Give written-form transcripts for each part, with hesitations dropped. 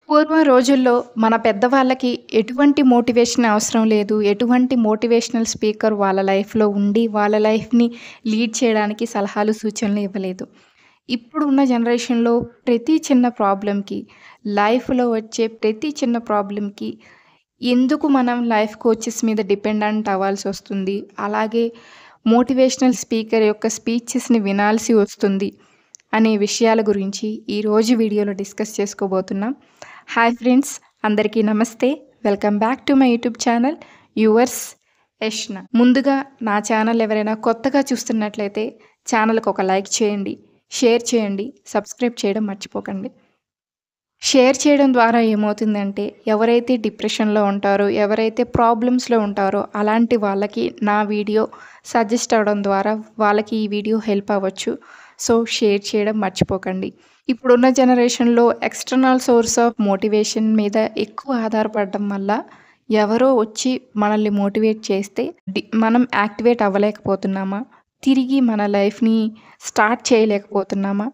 పూర్వం రోజుల్లో మన పెద్దవాళ్ళకి ఎటువంటి మోటివేషన్ అవసరం లేదు. ఎటువంటి మోటివేషనల్ స్పీకర్ వాళ్ళ లైఫ్‌లో ఉండి, వాళ్ళ లైఫ్‌ని లీడ్ చేయడానికి సలహాలు, సూచనలు ఇవ్వలేదు. ఇప్పుడున్న జనరేషన్‌లో ప్రతి చిన్న ప్రాబ్లమ్‌కి, లైఫ్‌లో వచ్చే ప్రతి చిన్న ప్రాబ్లమ్‌కి ఎందుకు మనం లైఫ్ కోచెస్ మీద డిపెండెంట్ అవ్వాల్సొస్తుంది? అలాగే మోటివేషనల్ స్పీకర్ యొక్క స్పీచెస్‌ని వినాల్సి వస్తుంది అనే విషయాల గురించి ఈరోజు వీడియోలో డిస్కస్ చేసుకోబోతున్నాం. Hi friends! అందరికీ నమస్తే. Welcome back to my YouTube channel yours Yashna. ముందుగా నా ఛానల్ ఎవరైనా కొత్తగా చూస్తున్నట్లయితే ఛానల్‌కి ఒక లైక్ చేయండి, షేర్ చేయండి, సబ్స్క్రైబ్ చేయడం మర్చిపోకండి. షేర్ చేయడం ద్వారా ఏమవుతుందంటే ఎవరైతే డిప్రెషన్‌లో ఉంటారో, ఎవరైతే ప్రాబ్లమ్స్‌లో ఉంటారో అలాంటి వాళ్ళకి నా వీడియో సజెస్ట్ అవ్వడం ద్వారా వాళ్ళకి ఈ వీడియో హెల్ప్ అవ్వచ్చు. సో, షేర్ చేయడం మర్చిపోకండి. ఇప్పుడున్న జనరేషన్‌లో ఎక్స్‌టర్నల్ సోర్స్ ఆఫ్ మోటివేషన్ మీద ఎక్కువ ఆధారపడడం వల్ల ఎవరో వచ్చి మనల్ని మోటివేట్ చేస్తే మనం యాక్టివేట్ అవ్వలేకపోతున్నామా? తిరిగి మన లైఫ్‌ని స్టార్ట్ చేయలేకపోతున్నామా?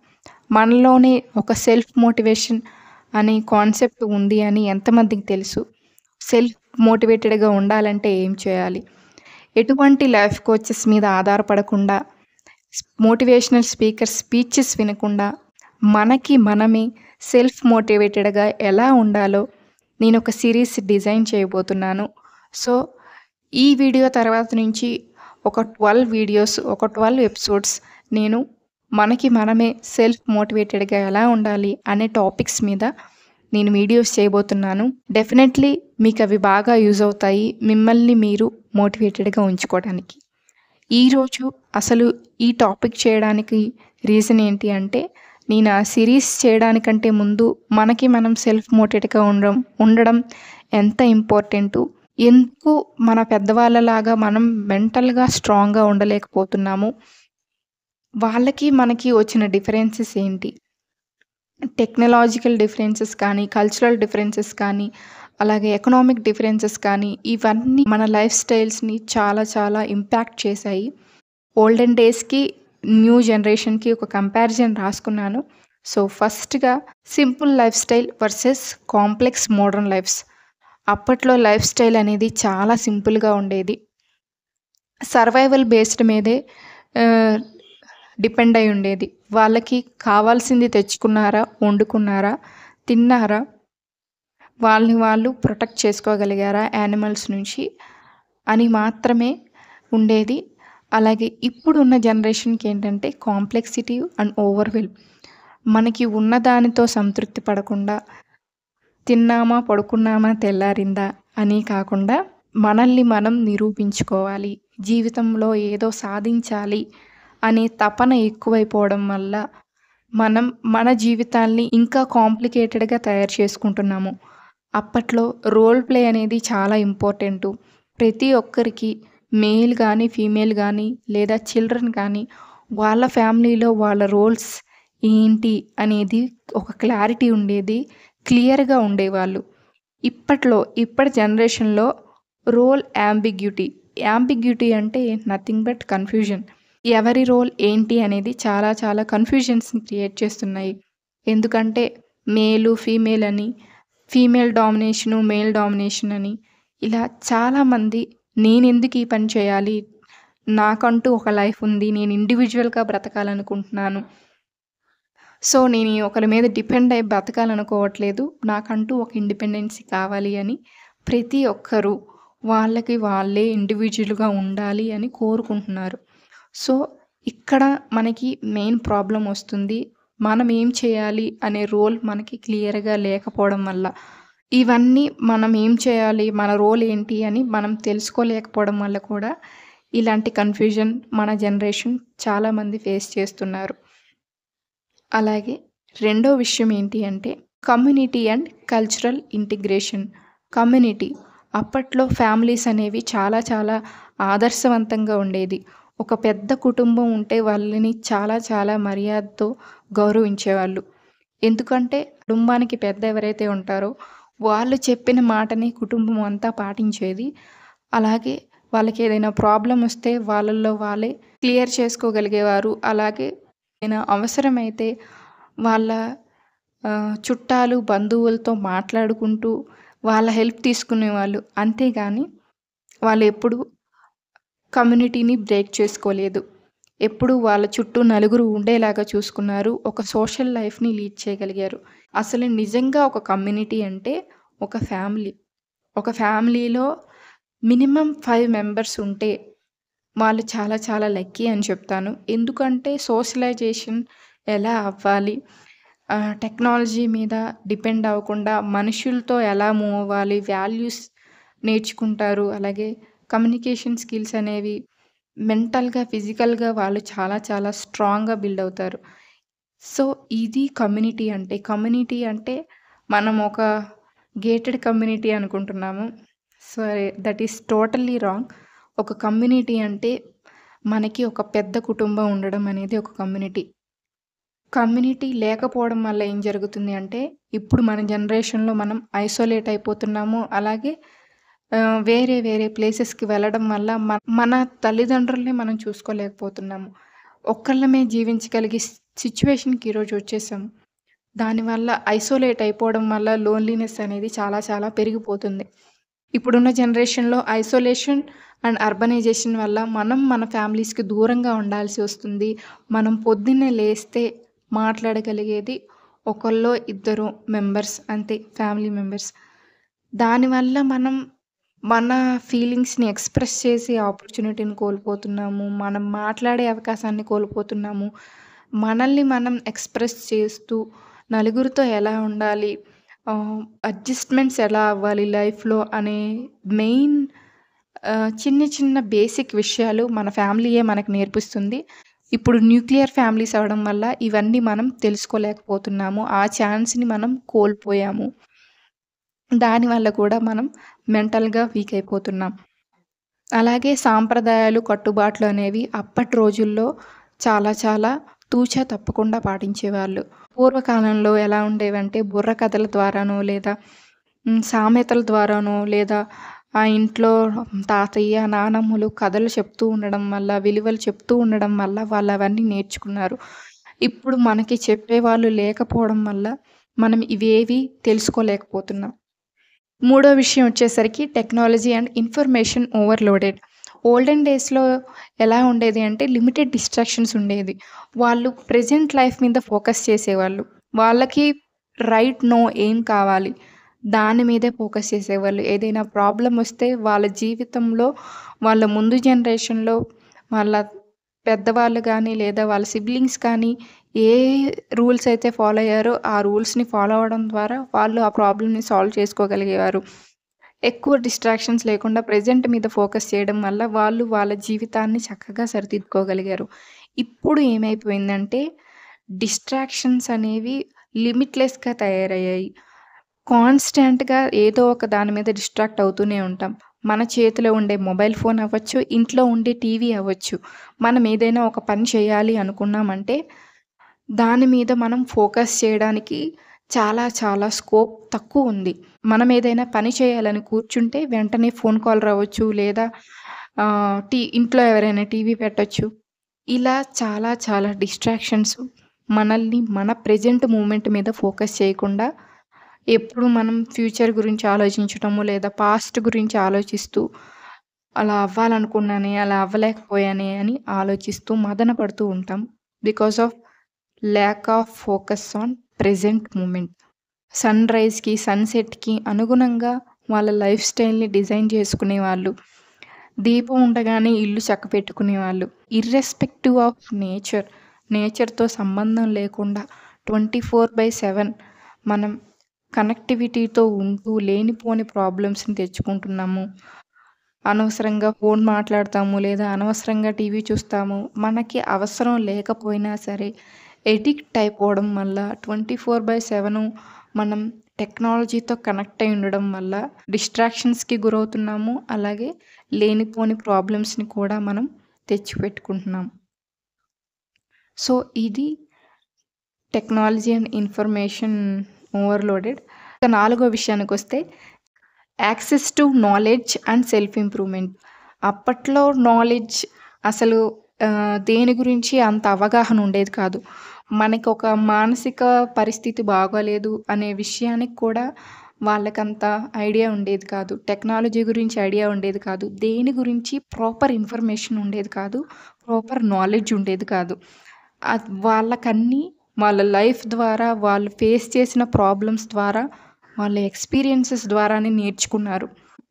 మనలోనే ఒక సెల్ఫ్ మోటివేషన్ అనే కాన్సెప్ట్ ఉంది అని ఎంతమందికి తెలుసు? సెల్ఫ్ మోటివేటెడ్‌గా ఉండాలంటే ఏం చేయాలి? ఎటువంటి లైఫ్ కోచెస్ మీద ఆధారపడకుండా, మోటివేషనల్ స్పీకర్ స్పీచెస్ వినకుండా, మనకి మనమే సెల్ఫ్ మోటివేటెడ్‌గా ఎలా ఉండాలో నేనొక సీరీస్ డిజైన్ చేయబోతున్నాను. సో, ఈ వీడియో తర్వాత నుంచి ఒక 12 వీడియోస్, ఒక 12 ఎపిసోడ్స్ నేను మనకి మనమే సెల్ఫ్ మోటివేటెడ్‌గా ఎలా ఉండాలి అనే టాపిక్స్ మీద నేను వీడియోస్ చేయబోతున్నాను. డెఫినెట్‌లీ మీకవి బాగా యూజ్ అవుతాయి. మిమ్మల్ని మీరు మోటివేటెడ్‌గా ఉంచుకోవడానికి. ఈరోజు అసలు ఈ టాపిక్ చేయడానికి రీజన్ ఏంటి అంటే, నేను ఆ సిరీస్ చేయడానికంటే ముందు మనకి మనం సెల్ఫ్ మోటివేటెడ్‌గా ఉండడం ఎంత ఇంపార్టెంటు, ఎందుకు మన పెద్దవాళ్ళలాగా మనం మెంటల్‌గా స్ట్రాంగ్‌గా ఉండలేకపోతున్నాము, వాళ్ళకి మనకి వచ్చిన డిఫరెన్సెస్ ఏంటి, టెక్నాలజికల్ డిఫరెన్సెస్ కానీ, కల్చరల్ డిఫరెన్సెస్ కానీ, అలాగే ఎకనామిక్ డిఫరెన్సెస్ కానీ, ఇవన్నీ మన లైఫ్ స్టైల్స్‌ని చాలా చాలా ఇంపాక్ట్ చేశాయి. ఓల్డెన్ డేస్‌కి, న్యూ జనరేషన్‌కి ఒక కంపారిజన్ రాసుకున్నాను. సో, ఫస్ట్‌గా simple lifestyle versus complex modern lifes. అప్పట్లో లైఫ్ స్టైల్ అనేది చాలా సింపుల్‌గా ఉండేది. సర్వైవల్ బేస్డ్ మీదే ఆహ్, డిపెండ్ అయి ఉండేది. వాళ్ళకి కావాల్సింది తెచ్చుకున్నారా, వండుకున్నారా, తిన్నారా, వాళ్ళని వాళ్ళు ప్రొటెక్ట్ చేసుకోగలిగారా యానిమల్స్ నుంచి అని మాత్రమే ఉండేది. అలాగే ఇప్పుడున్న జనరేషన్‌కి ఏంటంటే కాంప్లెక్సిటీ అండ్ ఓవర్‌వెల్మ్. మనకి ఉన్న దానితో సంతృప్తి పడకుండా తిన్నామా, పడుకున్నామా, తెల్లారిందా అని కాకుండా మనల్ని మనం నిరూపించుకోవాలి, జీవితంలో ఏదో సాధించాలి అనే తపన ఎక్కువైపోవడం వల్ల మనం మన జీవితాల్ని ఇంకా కాంప్లికేటెడ్‌గా తయారు చేసుకుంటున్నాము. అప్పట్లో రోల్ ప్లే అనేది చాలా ఇంపార్టెంటు. ప్రతి ఒక్కరికి మేల్ గానీ, ఫీమేల్ గానీ లేదా చిల్డ్రన్ కానీ వాళ్ళ ఫ్యామిలీలో వాళ్ళ రోల్స్ ఏంటి అనేది ఒక క్లారిటీ ఉండేది. క్లియర్‌గా ఉండేవాళ్ళు. ఇప్పటి జనరేషన్‌లో రోల్ యాంబిగ్యూటీ. యాంబిగ్యూటీ అంటే నథింగ్ బట్ కన్‌ఫ్యూజన్. ఎవరి రోల్ ఏంటి అనేది చాలా చాలా కన్‌ఫ్యూజన్స్‌ని క్రియేట్ చేస్తున్నాయి. ఎందుకంటే మేలు, ఫీమేల్ అని, ఫీమేల్ డామినేషను, మేల్ డామినేషన్ అని ఇలా చాలామంది నేనెందుకు ఈ పని చేయాలి? నాకంటూ ఒక లైఫ్ ఉంది. నేను ఇండివిడ్యువల్‌గా బ్రతకాలనుకుంటున్నాను. సో, నేను ఒకరి మీద డిపెండ్ అయ్యి బ్రతకాలనుకోవట్లేదు. నాకంటూ ఒక ఇండిపెండెన్సీ కావాలి అని ప్రతి ఒక్కరు వాళ్ళకి వాళ్ళే ఇండివిడ్యువల్‌గా ఉండాలి అని కోరుకుంటున్నారు. సో, ఇక్కడ మనకి మెయిన్ ప్రాబ్లమ్ వస్తుంది. మనం ఏం చేయాలి అనే రోల్ మనకి క్లియర్‌గా లేకపోవడం వల్ల. ఇవన్నీ మనం ఏం చేయాలి, మన రోల్ ఏంటి అని మనం తెలుసుకోలేకపోవడం వల్ల కూడా ఇలాంటి కన్‌ఫ్యూజన్ మన జనరేషన్ చాలామంది ఫేస్ చేస్తున్నారు. అలాగే రెండో విషయం ఏంటి అంటే community and cultural integration. Community అప్పట్లో ఫ్యామిలీస్ అనేవి చాలా చాలా ఆదర్శవంతంగా ఉండేది. ఒక పెద్ద కుటుంబం ఉంటే వాళ్ళని చాలా చాలా మర్యాదతో గౌరవించేవాళ్ళు. ఎందుకంటే కుటుంబానికి పెద్ద ఎవరైతే ఉంటారో వాళ్ళు చెప్పిన మాటని కుటుంబం అంతా పాటించేది. అలాగే వాళ్ళకి ఏదైనా ప్రాబ్లమ్ వస్తే వాళ్ళల్లో వాళ్ళే క్లియర్ చేసుకోగలిగేవారు. అలాగే ఏదైనా అవసరమైతే వాళ్ళ చుట్టాలు, బంధువులతో మాట్లాడుకుంటూ వాళ్ళ హెల్ప్ తీసుకునేవాళ్ళు. అంతేగాని వాళ్ళెప్పుడు కమ్యూనిటీని బ్రేక్ చేసుకోలేదు. ఎప్పుడూ వాళ్ళ చుట్టూ నలుగురు ఉండేలాగా చూసుకున్నారు. ఒక సోషల్ లైఫ్‌ని లీడ్ చేయగలిగారు. అసలు నిజంగా ఒక కమ్యూనిటీ అంటే ఒక ఫ్యామిలీ. ఒక ఫ్యామిలీలో మినిమమ్ 5 మెంబర్స్ ఉంటే వాళ్ళు చాలా చాలా లక్కీ అని చెప్తాను. ఎందుకంటే సోషలైజేషన్ ఎలా అవ్వాలి, టెక్నాలజీ మీద డిపెండ్ అవ్వకుండా మనుషులతో ఎలా మూవ్ అవ్వాలి, వాల్యూస్ నేర్చుకుంటారు. అలాగే కమ్యూనికేషన్ స్కిల్స్ అనేవి మెంటల్‌గా, ఫిజికల్‌గా వాళ్ళు చాలా చాలా స్ట్రాంగ్‌గా బిల్డ్ అవుతారు. సో, ఇది కమ్యూనిటీ అంటే. కమ్యూనిటీ అంటే మనం ఒక గేటెడ్ కమ్యూనిటీ అనుకుంటున్నాము. So, that is totally wrong. ఒక కమ్యూనిటీ అంటే మనకి ఒక పెద్ద కుటుంబం ఉండడం అనేది ఒక కమ్యూనిటీ. కమ్యూనిటీ లేకపోవడం వల్ల ఏం జరుగుతుంది అంటే, ఇప్పుడు మన జనరేషన్‌లో మనం ఐసోలేట్ అయిపోతున్నాము. అలాగే వేరే వేరే ప్లేసెస్‌కి వెళ్ళడం వల్ల మన తల్లిదండ్రులనే మనం చూసుకోలేకపోతున్నాము. ఒక్కళ్ళమే జీవించగలిగే సిట్యుయేషన్‌కి ఈరోజు వచ్చేసాము. దానివల్ల ఐసోలేట్ అయిపోవడం వల్ల లోన్లీనెస్ అనేది చాలా చాలా పెరిగిపోతుంది. ఇప్పుడున్న జనరేషన్‌లో ఐసోలేషన్ అండ్ అర్బనైజేషన్ వల్ల మనం మన ఫ్యామిలీస్‌కి దూరంగా ఉండాల్సి వస్తుంది. మనం పొద్దున్నే లేస్తే మాట్లాడగలిగేది ఒకళ్ళో ఇద్దరో మెంబర్స్ అంతే, ఫ్యామిలీ మెంబర్స్. దానివల్ల మనం మన ఫీలింగ్స్‌ని ఎక్స్‌ప్రెస్ చేసే ఆపర్చునిటీని కోల్పోతున్నాము. మనం మాట్లాడే అవకాశాన్ని కోల్పోతున్నాము. మనల్ని మనం ఎక్స్‌ప్రెస్ చేస్తూ నలుగురితో ఎలా ఉండాలి, అడ్జస్ట్‌మెంట్స్ ఎలా అవ్వాలి లైఫ్‌లో అనే మెయిన్ చిన్న చిన్న బేసిక్ విషయాలు మన ఫ్యామిలీయే మనకు నేర్పిస్తుంది. ఇప్పుడు న్యూక్లియర్ ఫ్యామిలీస్ అవ్వడం వల్ల ఇవన్నీ మనం తెలుసుకోలేకపోతున్నాము. ఆ ఛాన్స్‌ని మనం కోల్పోయాము. దానివల్ల కూడా మనం మెంటల్‌గా వీక్ అయిపోతున్నాం. అలాగే సాంప్రదాయాలు, కట్టుబాట్లు అనేవి అప్పటి రోజుల్లో చాలా చాలా తూచా తప్పకుండా పాటించేవాళ్ళు. పూర్వకాలంలో ఎలా ఉండేవంటే బుర్ర కథల ద్వారానో లేదా సామెతల ద్వారానో లేదా ఆ ఇంట్లో తాతయ్య, నానమ్మలు కథలు చెప్తూ ఉండడం వల్ల, విలువలు చెప్తూ ఉండడం వల్ల వాళ్ళవన్నీ నేర్చుకున్నారు. ఇప్పుడు మనకి చెప్పేవాళ్ళు లేకపోవడం వల్ల మనం ఇవేవి తెలుసుకోలేకపోతున్నాం. మూడో విషయం వచ్చేసరికి technology and information overloaded. Olden డేస్‌లో ఎలా ఉండేది అంటే లిమిటెడ్ డిస్ట్రాక్షన్స్ ఉండేది. వాళ్ళు ప్రెజెంట్ లైఫ్ మీద ఫోకస్ చేసేవాళ్ళు. వాళ్ళకి రైట్, నో ఏం కావాలి దాని మీదే ఫోకస్ చేసేవాళ్ళు. ఏదైనా ప్రాబ్లమ్ వస్తే వాళ్ళ జీవితంలో వాళ్ళ ముందు జనరేషన్‌లో వాళ్ళ పెద్దవాళ్ళు గానీ, లేదా వాళ్ళ సిబ్లింగ్స్ కానీ ఏ రూల్స్ అయితే ఫాలో అయ్యారో ఆ రూల్స్‌ని ఫాలో అవ్వడం ద్వారా వాళ్ళు ఆ ప్రాబ్లమ్‌ని సాల్వ్ చేసుకోగలిగేవారు. ఎక్కువ డిస్ట్రాక్షన్స్ లేకుండా ప్రెజెంట్ మీద ఫోకస్ చేయడం వల్ల వాళ్ళు వాళ్ళ జీవితాన్ని చక్కగా సరిదిద్దుకోగలిగారు. ఇప్పుడు ఏమైపోయిందంటే డిస్ట్రాక్షన్స్ అనేవి లిమిట్‌లెస్‌గా తయారయ్యాయి. కాన్స్టెంట్‌గా ఏదో ఒక దాని మీద డిస్ట్రాక్ట్ అవుతూనే ఉంటాం. మన చేతిలో ఉండే మొబైల్ ఫోన్ అవ్వచ్చు, ఇంట్లో ఉండే టీవీ అవ్వచ్చు. మనం ఏదైనా ఒక పని చేయాలి అనుకున్నామంటే, దాని మీద మనం ఫోకస్ చేయడానికి చాలా చాలా స్కోప్ తక్కువుంది. మనం ఏదైనా పని చేయాలని కూర్చుంటే వెంటనే ఫోన్ కాల్ రావచ్చు, లేదా ఇంట్లో ఎవరైనా టీవీ పెట్టొచ్చు. ఇలా చాలా చాలా డిస్ట్రాక్షన్స్ మనల్ని మన ప్రెజెంట్ మూమెంట్ మీద ఫోకస్ చేయకుండా ఎప్పుడు మనం ఫ్యూచర్ గురించి ఆలోచించటము, లేదా పాస్ట్ గురించి ఆలోచిస్తూ, అలా అవ్వాలనుకున్నానే, అలా అవ్వలేకపోయానే అని ఆలోచిస్తూ మదన పడుతూ ఉంటాం. Because of lack of focus on present moment. సన్‌రైజ్‌కి, సన్‌సెట్‌కి అనుగుణంగా వాళ్ళ లైఫ్ స్టైల్‌ని డిజైన్ చేసుకునేవాళ్ళు. దీపం ఉండగానే ఇల్లు చక్కబెట్టుకునేవాళ్ళు. ఇర్రెస్పెక్టివ్ ఆఫ్ నేచర్‌తో సంబంధం లేకుండా 24/7 మనం కనెక్టివిటీతో ఉంటూ లేనిపోని ప్రాబ్లమ్స్‌ని తెచ్చుకుంటున్నాము. అనవసరంగా ఫోన్ మాట్లాడతాము, లేదా అనవసరంగా టీవీ చూస్తాము. మనకి అవసరం లేకపోయినా సరే ఎడిక్ట్ అయిపోవడం వల్ల 24/7 మనం టెక్నాలజీతో కనెక్ట్ అయి ఉండడం వల్ల డిస్ట్రాక్షన్స్‌కి గురవుతున్నాము. అలాగే లేనిపోని ప్రాబ్లమ్స్‌ని కూడా మనం తెచ్చిపెట్టుకుంటున్నాం. సో, ఇది టెక్నాలజీ అండ్ ఇన్ఫర్మేషన్ ఓవర్‌లోడెడ్. ఇక నాలుగో విషయానికొస్తే access to knowledge and self improvement. అప్పట్లో నాలెడ్జ్ అసలు దేని గురించి అంత అవగాహన ఉండేది కాదు. మనకొక మానసిక పరిస్థితి బాగోలేదు అనే విషయానికి కూడా వాళ్ళకంత ఐడియా ఉండేది కాదు. టెక్నాలజీ గురించి ఐడియా ఉండేది కాదు. దేని గురించి ప్రాపర్ ఇన్ఫర్మేషన్ ఉండేది కాదు. ప్రాపర్ నాలెడ్జ్ ఉండేది కాదు. వాళ్ళకన్నీ వాళ్ళ లైఫ్ ద్వారా, వాళ్ళు ఫేస్ చేసిన ప్రాబ్లమ్స్ ద్వారా, వాళ్ళ ఎక్స్‌పీరియన్సెస్ ద్వారానే నేర్చుకున్నారు.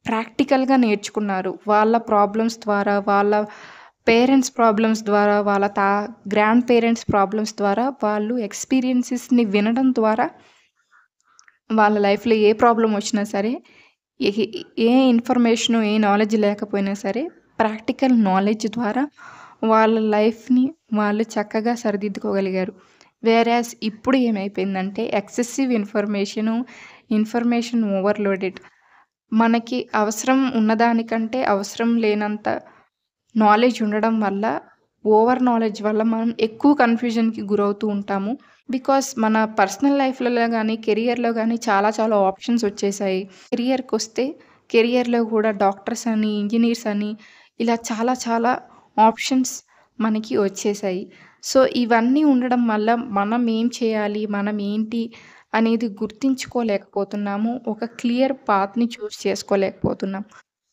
ప్రాక్టికల్‌గా నేర్చుకున్నారు. వాళ్ళ ప్రాబ్లమ్స్ ద్వారా, వాళ్ళ పేరెంట్స్ ప్రాబ్లమ్స్ ద్వారా, వాళ్ళ గ్రాండ్ పేరెంట్స్ ప్రాబ్లమ్స్ ద్వారా, వాళ్ళు ఎక్స్‌పీరియన్సెస్‌ని వినడం ద్వారా వాళ్ళ లైఫ్‌లో ఏ ప్రాబ్లమ్ వచ్చినా సరే, ఎహి ఏ ఇన్ఫర్మేషను, ఏ నాలెడ్జ్ లేకపోయినా సరే, ప్రాక్టికల్ నాలెడ్జ్ ద్వారా వాళ్ళ లైఫ్‌ని వాళ్ళు చక్కగా సరిదిద్దుకోగలిగారు. వేరాజ్ ఇప్పుడు ఏమైపోయిందంటే ఎక్సెసివ్ ఇన్ఫర్మేషన్ ఓవర్‌లోడెడ్. మనకి అవసరం ఉన్నదానికంటే అవసరం లేనంత నాలెడ్జ్ ఉండడం వల్ల, ఓవర్ నాలెడ్జ్ వల్ల మనం ఎక్కువ కన్‌ఫ్యూజన్‌కి గురవుతూ ఉంటాము. బికాస్ మన పర్సనల్ లైఫ్‌లలో గానీ, కెరియర్‌లో గానీ చాలా చాలా ఆప్షన్స్ వచ్చేసాయి. కెరియర్‌కొస్తే కెరియర్‌లో కూడా డాక్టర్స్ అని, ఇంజినీర్స్ అని ఇలా చాలా చాలా ఆప్షన్స్ మనకి వచ్చేసాయి. సో, ఇవన్నీ ఉండడం వల్ల మనం ఏం చేయాలి? మనం ఏంటి? అనేది గుర్తించుకోలేకపోతున్నాము. ఒక క్లియర్ పాత్‌ని చూజ్ చేసుకోలేకపోతున్నాం.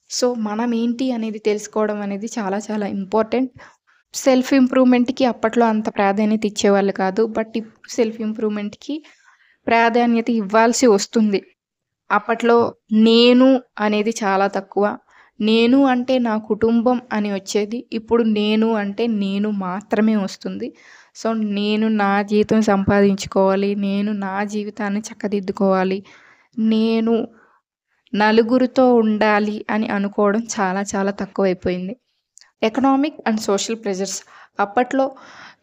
సో, మనం ఏంటి అనేది తెలుసుకోవడం అనేది చాలా చాలా ఇంపార్టెంట్. సెల్ఫ్ ఇంప్రూవ్‌మెంట్‌కి అప్పట్లో అంత ప్రాధాన్యత ఇచ్చేవాళ్ళు కాదు. బట్ ఇప్పుడు సెల్ఫ్ ఇంప్రూవ్‌మెంట్‌కి ప్రాధాన్యత ఇవ్వాల్సి వస్తుంది. అప్పట్లో నేను అనేది చాలా తక్కువ. నేను అంటే నా కుటుంబం అని వచ్చేది. ఇప్పుడు నేను అంటే నేను మాత్రమే వస్తుంది. సో, నేను నా జీతం సంపాదించుకోవాలి. నేను నా జీవితాన్ని చక్కదిద్దుకోవాలి. నేను నలుగురితో ఉండాలి అని అనుకోవడం చాలా చాలా తక్కువైపోయింది. Economic and social pressures. అప్పట్లో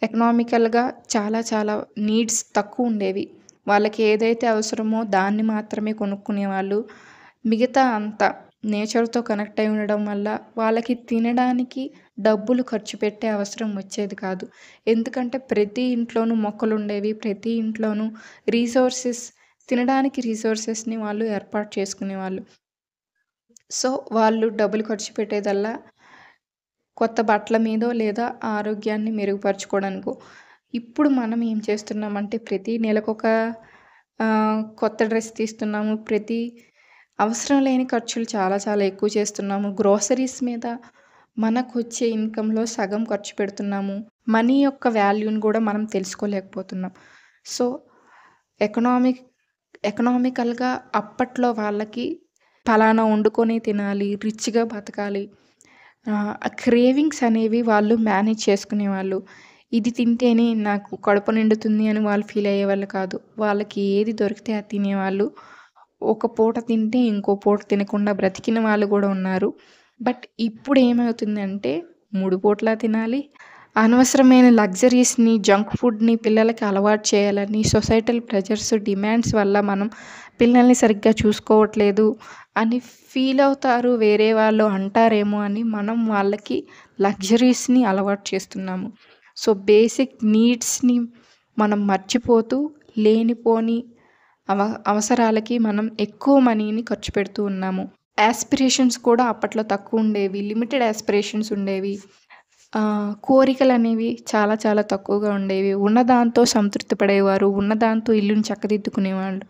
ఎకనామికల్‌గా చాలా చాలా నీడ్స్ తక్కువుండేవి. వాళ్ళకి ఏదైతే అవసరమో దాన్ని మాత్రమే కొనుక్కునేవాళ్ళు. మిగతా అంతా నేచర్‌తో కనెక్ట్ అయి ఉండడం వల్ల వాళ్ళకి తినడానికి డబ్బులు ఖర్చు పెట్టే అవసరం వచ్చేది కాదు. ఎందుకంటే ప్రతి ఇంట్లోనూ మొక్కలుండేవి. ప్రతి ఇంట్లోనూ తినడానికి రిసోర్సెస్‌ని వాళ్ళు ఏర్పాటు చేసుకునేవాళ్ళు. సో, వాళ్ళు డబ్బులు ఖర్చు పెట్టేదల్లా కొత్త బట్టల మీదో లేదా ఆరోగ్యాన్ని మెరుగుపరుచుకోవడానికో. ఇప్పుడు మనం ఏం చేస్తున్నామంటే ప్రతి నెలకొక కొత్త డ్రెస్ తీస్తున్నాము. అవసరం లేని ఖర్చులు చాలా చాలా ఎక్కువ చేస్తున్నాము. గ్రోసరీస్ మీద మనకొచ్చే ఇన్‌కమ్‌లో సగం ఖర్చు పెడుతున్నాము. మనీ యొక్క వాల్యూని కూడా మనం తెలుసుకోలేకపోతున్నాం. సో, ఎకనామిక్ ఎకనామికల్‌గా అప్పట్లో వాళ్ళకి పలానా వండుకొని తినాలి, రిచ్‌గా బతకాలి. ఆ క్రేవింగ్స్ అనేవి వాళ్ళు మేనేజ్ చేసుకునేవాళ్ళు. ఇది తింటేనే నాకు కడుపు నిండుతుంది అని వాళ్ళు ఫీల్ అయ్యేవాళ్ళు కాదు. వాళ్ళకి ఏది దొరికితే అది తినేవాళ్ళు. ఒక పూట తింటే ఇంకో పూట తినకుండా బ్రతికిన వాళ్ళు గూడా ఉన్నారు. బట్ ఇప్పుడు ఏమవుతుందంటే 3 పూటలా తినాలి. అనవసరమైన లగ్జరీస్‌ని, జంక్ ఫుడ్‌ని పిల్లలకి అలవాటు చేయాలని సొసైటల్ ప్రెషర్స్, డిమాండ్స్ వల్ల మనం పిల్లల్ని సరిగ్గా చూసుకోవట్లేదు అని ఫీల్ అవుతారు. వేరే వాళ్ళు అంటారేమో అని మనం వాళ్ళకి లగ్జరీస్‌ని అలవాటు చేస్తున్నాము. సో, బేసిక్ నీడ్స్‌ని మనం మర్చిపోతూ లేనిపోని అవసరాలకి మనం ఎక్కువ మనీని ఖర్చు పెడుతూ ఉన్నాము. యాస్పిరేషన్స్ కూడా అప్పట్లో తక్కువుండేవి. లిమిటెడ్ యాస్పిరేషన్స్ ఉండేవి. కోరికలనేవి చాలా చాలా తక్కువగా ఉండేవి. ఉన్నదాంతో సంతృప్తి పడేవారు. ఉన్నదాంతో ఇల్లుని చక్కదిద్దుకునేవాళ్ళు.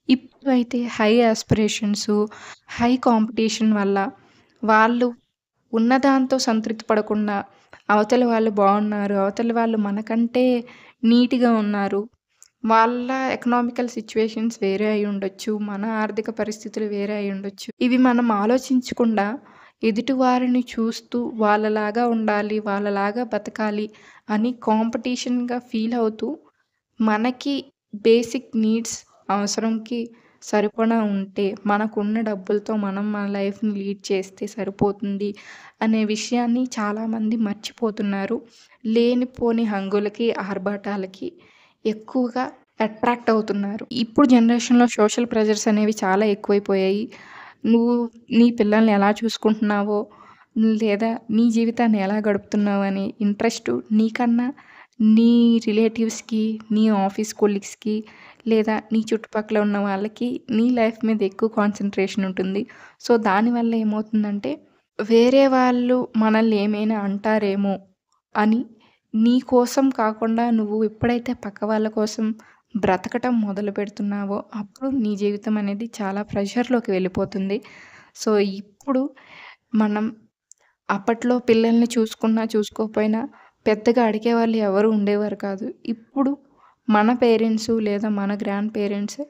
ఇప్పుడైతే హై యాస్పిరేషన్సు, హై కాంపిటీషన్ వల్ల వాళ్ళు ఉన్నదాంతో సంతృప్తి పడకుండా అవతల వాళ్ళు బావున్నారు, అవతల వాళ్ళు మనకంటే నీట్‌గా ఉన్నారు. వాళ్ళ ఎకనామికల్ సిట్యుయేషన్స్ వేరే అయ్యుండొచ్చు. మన ఆర్థిక పరిస్థితులు వేరే అయ్యుండొచ్చు. ఇవి మనం ఆలోచించకుండా ఎదుటివారిని చూస్తూ వాళ్ళలాగా ఉండాలి, వాళ్ళలాగా బతకాలి అని కాంపిటీషన్‌గా ఫీల్ అవుతూ మనకి బేసిక్ నీడ్స్ అవసరంకి సరిపడా ఉంటే, మనకున్న డబ్బులతో మనం మన లైఫ్‌ని లీడ్ చేస్తే సరిపోతుంది అనే విషయాన్ని చాలామంది మర్చిపోతున్నారు. లేనిపోని హంగులకి, ఆర్భాటాలకి ఎక్కువగా అట్రాక్ట్ అవుతున్నారు. ఇప్పుడు జనరేషన్‌లో సోషల్ ప్రెషర్స్ అనేవి చాలా ఎక్కువైపోయాయి. నువ్వు నీ పిల్లల్ని ఎలా చూసుకుంటున్నావో, లేదా నీ జీవితాన్ని ఎలా గడుపుతున్నావు అనే ఇంట్రెస్టు నీకన్నా నీ రిలేటివ్స్‌కి, నీ ఆఫీస్ కొలీగ్స్‌కి లేదా నీ చుట్టుపక్కల ఉన్న వాళ్ళకి నీ లైఫ్ మీద ఎక్కువ కాన్సంట్రేషన్ ఉంటుంది. సో, దానివల్ల ఏమవుతుందంటే వేరే వాళ్ళు మనల్ని ఏమైనా అంటారేమో అని నీ కోసం కాకుండా నువ్వు ఎప్పుడైతే పక్క వాళ్ళ కోసం బ్రతకటం మొదలుపెడుతున్నావో, అప్పుడు నీ జీవితం అనేది చాలా ప్రెషర్‌లోకి వెళ్ళిపోతుంది. సో, ఇప్పుడు మనం అప్పట్లో పిల్లల్ని చూసుకున్నా, చూసుకోకపోయినా పెద్దగా అడిగేవాళ్ళు ఎవరు ఉండేవారు కాదు. ఇప్పుడు మన పేరెంట్సు లేదా మన గ్రాండ్ పేరెంట్స్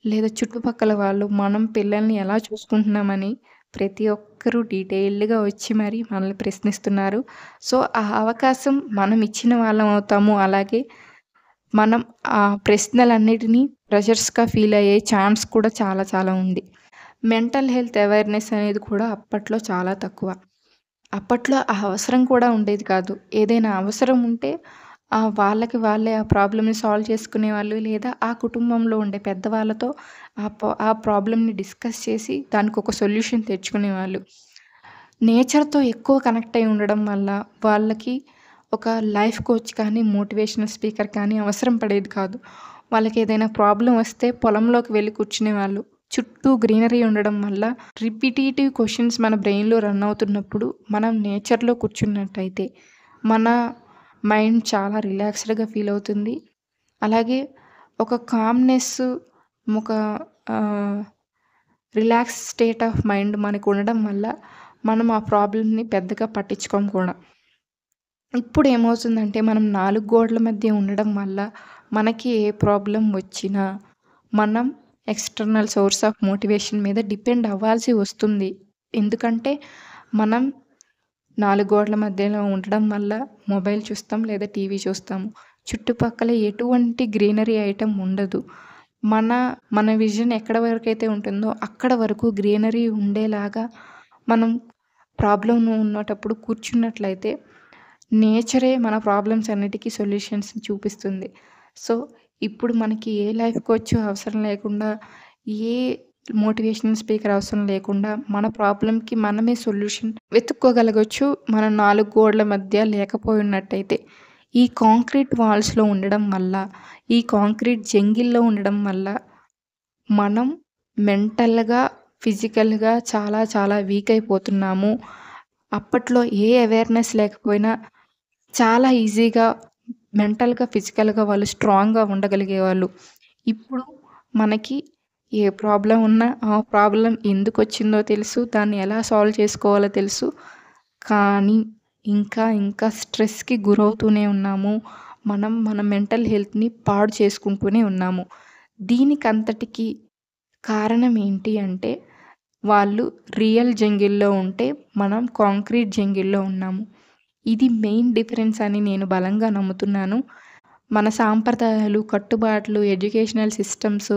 లేదా చుట్టుపక్కల వాళ్ళు మనం పిల్లల్ని ఎలా చూసుకుంటున్నామని ప్రతి ఒక్కరూ డీటెయిల్డ్‌గా వచ్చి మరి మనల్ని ప్రశ్నిస్తున్నారు. సో, ఆ అవకాశం మనం ఇచ్చిన వాళ్ళం అవుతాము. అలాగే మనం ఆ ప్రశ్నలన్నిటిని ప్రెషర్స్‌గా ఫీల్ అయ్యే ఛాన్స్ కూడా చాలా చాలా ఉంది. మెంటల్ హెల్త్ అవేర్‌నెస్ అనేది కూడా అప్పట్లో చాలా తక్కువ. అప్పట్లో ఆ అవసరం కూడా ఉండేది కాదు. ఏదైనా అవసరం ఉంటే వాళ్ళకి వాళ్ళే ఆ ప్రాబ్లమ్‌ని సాల్వ్ చేసుకునేవాళ్ళు. లేదా ఆ కుటుంబంలో ఉండే పెద్దవాళ్ళతో ఆ ప్రాబ్లమ్‌ని డిస్కస్ చేసి దానికొక సొల్యూషన్ తెచ్చుకునేవాళ్ళు. నేచర్‌తో ఎక్కువ కనెక్ట్ అయ్యి ఉండడం వల్ల వాళ్ళకి ఒక లైఫ్ కోచ్ కానీ, మోటివేషనల్ స్పీకర్ కానీ అవసరం పడేది కాదు. వాళ్ళకేదైనా ప్రాబ్లమ్ వస్తే పొలంలోకి వెళ్లి కూర్చునేవాళ్ళు. చుట్టూ గ్రీనరీ ఉండడం వల్ల రిపిటీటివ్ క్వెషన్స్ మన బ్రెయిన్‌లో రన్ అవుతున్నప్పుడు మనం నేచర్‌లో కూర్చున్నట్టయితే మన మైండ్ చాలా రిలాక్స్‌డ్‌గా ఫీల్ అవుతుంది. అలాగే ఒక కామ్‌నెస్ ఒక ఆహ్, రిలాక్స్ స్టేట్ ఆఫ్ మైండ్ మనకుండడం వల్ల మనం ఆ ప్రాబ్లమ్‌ని పెద్దగా పట్టించుకోం కూడా. ఇప్పుడేమవుతుందంటే మనం 4 గోడల మధ్య ఉండడం వల్ల మనకి ఏ ప్రాబ్లమ్ వచ్చినా మనం ఎక్స్‌టర్నల్ సోర్స్ ఆఫ్ మోటివేషన్ మీద డిపెండ్ అవ్వాల్సి వస్తుంది. ఎందుకంటే మనం 4 గోడల మధ్యలో ఉండడం వల్ల మొబైల్ చూస్తాం లేదా టీవీ చూస్తాము. చుట్టుపక్కల ఎటువంటి గ్రీనరీ ఐటెమ్ ఉండదు. మన మన విజన్ ఎక్కడ వరకైతే ఉంటుందో అక్కడ వరకు గ్రీనరీ ఉండేలాగా మనం ప్రాబ్లమ్ ఉన్నటప్పుడు కూర్చున్నట్లయితే నేచరే మన ప్రాబ్లమ్స్ అన్నిటికీ సొల్యూషన్స్‌ని చూపిస్తుంది. సో, ఇప్పుడు మనకి ఏ లైఫ్ కోచ్ అవసరం లేకుండా, ఏ మోటివేషనల్ స్పీకర్ అవసరం లేకుండా, మన ప్రాబ్లమ్‌కి మనమే సొల్యూషన్ వెతుక్కోగలగొచ్చు. మనం 4 గోడల మధ్య లేకపోయున్నట్టయితే. ఈ కాంక్రీట్ వాల్స్‌లో ఉండడం వల్ల, ఈ కాంక్రీట్ జంగిల్‌లో ఉండడం వల్ల మనం మెంటల్‌గా, ఫిజికల్‌గా చాలా చాలా వీక్ అయిపోతున్నాము. అప్పట్లో ఏ అవేర్‌నెస్ లేకపోయినా చాలా ఈజీగా మెంటల్‌గా, ఫిజికల్‌గా వాళ్ళు స్ట్రాంగ్‌గా ఉండగలిగేవాళ్ళు. ఇప్పుడు మనకి ఏ ప్రాబ్లమ్ ఉన్నా, ఆ ప్రాబ్లమ్ ఎందుకొచ్చిందో తెలుసు. దాన్ని ఎలా సాల్వ్ చేసుకోవాలో తెలుసు. కానీ ఇంకా స్ట్రెస్‌కి గురవుతూనే ఉన్నాము. మనం మన మెంటల్ హెల్త్‌ని పాడు చేసుకుంటూనే ఉన్నాము. దీనికంతటికి కారణం ఏంటి అంటే, వాళ్ళు రియల్ జంగిల్‌లో ఉంటే, మనం కాంక్రీట్ జంగిల్‌లో ఉన్నాము. ఇది మెయిన్ డిఫరెన్స్ అని నేను బలంగా నమ్ముతున్నాను. మన సాంప్రదాయాలు, కట్టుబాట్లు, ఎడ్యుకేషనల్ సిస్టమ్స్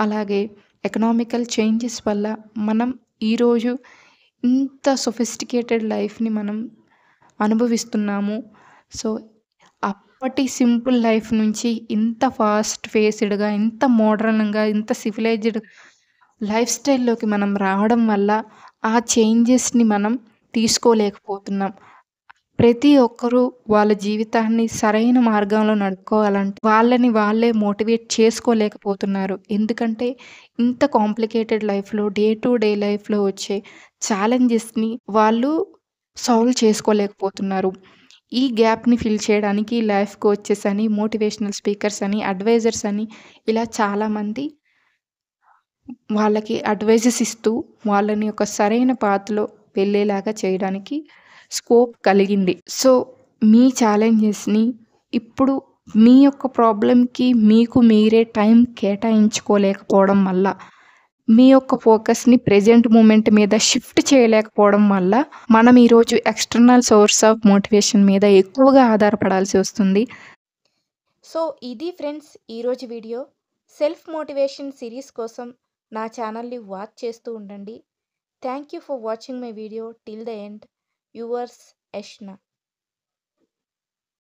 అలాగే ఎకనామికల్ చేంజెస్ వల్ల మనం ఈరోజు ఇంత సొఫిస్టికేటెడ్ లైఫ్‌ని మనం అనుభవిస్తున్నాము. సో, అప్పటి సింపుల్ లైఫ్ నుంచి ఇంత ఫాస్ట్ ఫేస్‌డ్‌గా, ఇంత మోడ్రన్‌గా, ఇంత సివిలైజ్డ్ లైఫ్ స్టైల్‌లోకి మనం రావడం వల్ల ఆ చేంజెస్‌ని మనం తీసుకోలేకపోతున్నాం. ప్రతి ఒక్కరూ వాళ్ళ జీవితాన్ని సరైన మార్గంలో నడుపుకోవాలంటే వాళ్ళని వాళ్ళే మోటివేట్ చేసుకోలేకపోతున్నారు. ఎందుకంటే ఇంత కాంప్లికేటెడ్ లైఫ్‌లో డే టు డే లైఫ్‌లో వచ్చే ఛాలెంజెస్‌ని వాళ్ళు సాల్వ్ చేసుకోలేకపోతున్నారు. ఈ గ్యాప్‌ని ఫిల్ చేయడానికి లైఫ్ కోచెస్ అని, మోటివేషనల్ స్పీకర్స్ అని, అడ్వైజర్స్ అని ఇలా చాలామంది వాళ్ళకి అడ్వైజెస్ ఇస్తూ వాళ్ళని ఒక సరైన పాత్‌లో వెళ్ళేలాగా చేయడానికి స్కోప్ కలిగింది. సో, మీ ఛాలెంజెస్‌ని ఇప్పుడు మీ యొక్క ప్రాబ్లమ్‌కి మీకు మీరే టైం కేటాయించుకోలేకపోవడం వల్ల, మీ యొక్క ఫోకస్‌ని ప్రెజెంట్ మూమెంట్ మీద షిఫ్ట్ చేయలేకపోవడం వల్ల, మనం ఈరోజు ఎక్స్‌టర్నల్ సోర్స్ ఆఫ్ మోటివేషన్ మీద ఎక్కువగా ఆధారపడాల్సి వస్తుంది. సో ఇది ఫ్రెండ్స్ ఈరోజు వీడియో. సెల్ఫ్ మోటివేషన్ సిరీస్ కోసం నా ఛానల్ని వాచ్ చేస్తూ ఉండండి. Thank you for watching my video till the end. Yours Yashna.